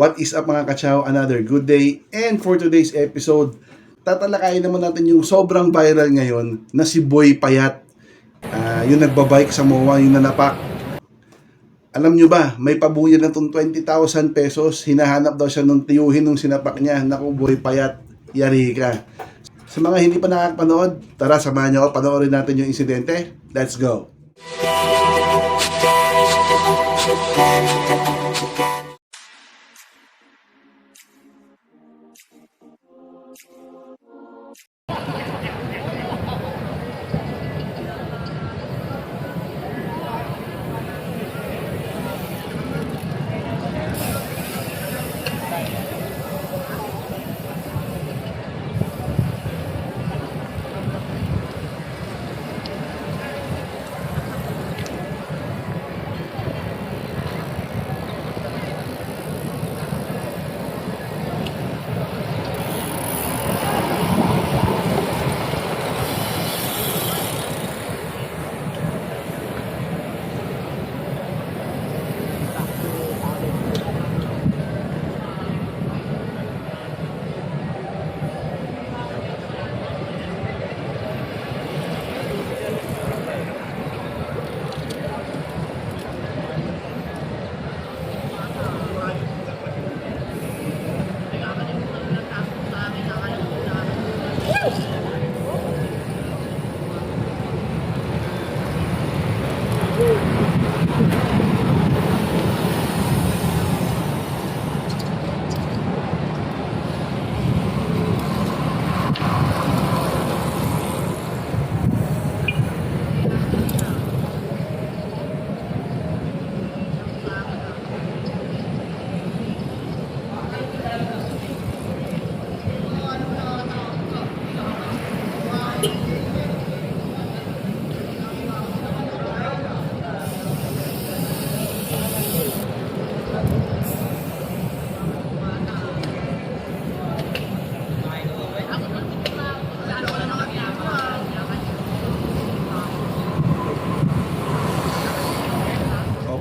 What is up mga kachaw? Another good day. And for today's episode, tatalakayin naman natin yung sobrang viral ngayon na si Boy Payat. Yung nagbabike sa MOA, yung nanapak. Alam nyo ba, may pabuya na itong 20,000 pesos. Hinahanap daw siya nung tiyuhin nung sinapak niya. Naku, Boy Payat, yari ka. Sa mga hindi pa nakakapanood, tara samahan nyo ako, panoorin natin yung insidente. Let's go!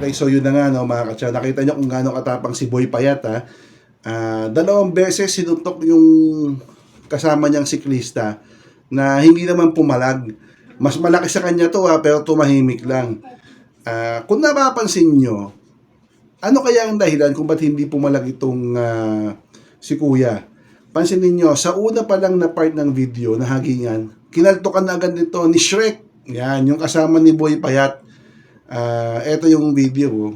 Okay, so yun na nga no, mga katsya. Nakita nyo kung gaano katapang si Boy Payat ha. Dalawang beses sinuntok yung kasama niyang siklista na hindi naman pumalag. Mas malaki sa kanya to ha, pero tumahimik lang. Kung napapansin nyo, ano kaya ang dahilan kung ba't hindi pumalag itong si Kuya? Pansinin nyo, sa una pa lang na part ng video na hagingan, kinaltokan na agad nito ni Shrek. Yan, yung kasama ni Boy Payat. Ito yung video.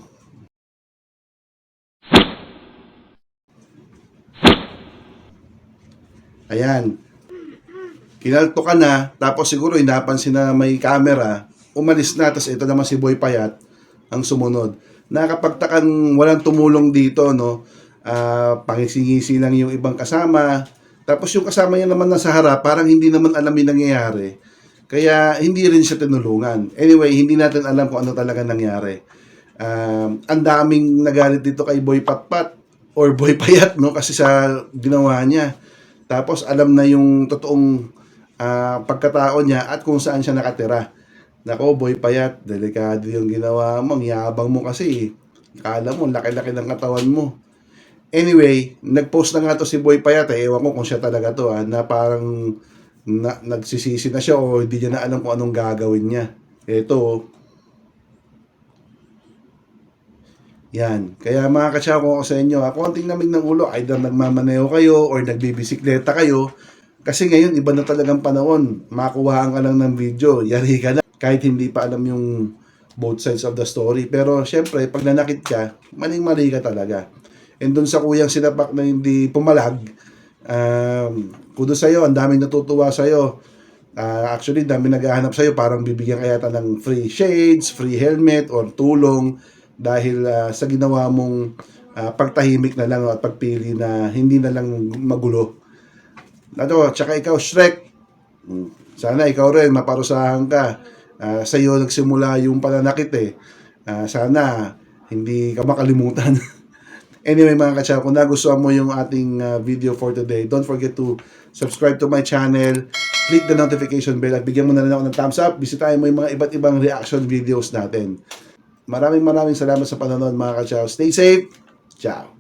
Ayan. Kinalto ka na, tapos siguro inapansin na may camera, umalis na, tapos ito naman si Boy Payat ang sumunod. Nakapagtakang walang tumulong dito, no? Pangisingisi lang yung ibang kasama. Tapos yung kasama niya naman nasa harap, parang hindi naman alam yung nangyayari. Kaya hindi rin siya tinulungan. Anyway, hindi natin alam kung ano talaga nangyari. Ang daming nagalit dito kay Boy Patpat or Boy Payat, no? Kasi sa ginawa niya. Tapos alam na yung totoong pagkatao niya at kung saan siya nakatira. Nako, Boy Payat, delikado yung ginawa mo. Ang yabang mo kasi. Akala mo, laki-laki ng katawan mo. Anyway, nag-post na nga to si Boy Payat. Ewan ko kung siya talaga to, na parang nagsisisi na siya o hindi niya na alam kung anong gagawin niya. Ito. Yan. Kaya mga katsya ko sa inyo, konting lamig ng ulo, either nagmamaneho kayo or nagbibisikleta kayo. Kasi ngayon, iba na talagang panahon. Makuhaan ka lang ng video, yari ka na. Kahit hindi pa alam yung both sides of the story. Pero syempre, pag nanakit ka, maling-mali ka talaga. And dun sa kuyang sinapak na hindi pumalag, kudos sa'yo, ang daming natutuwa sa'yo. Actually, daming naghahanap sa'yo, parang bibigyan ka yata ng free shades, free helmet, or tulong dahil sa ginawa mong pagtahimik na lang at pagpili na hindi na lang magulo. Tsaka ikaw, Shrek, sana ikaw rin, maparusahan ka. Sa'yo nagsimula yung pananakit sana hindi ka makalimutan. Anyway mga katsya, kung nagustuhan mo yung ating video for today, don't forget to subscribe to my channel, click the notification bell at bigyan mo na rin ako ng thumbs up. Bisitahin mo yung mga iba't ibang reaction videos natin. Maraming salamat sa panonood mga katsya. Stay safe. Ciao.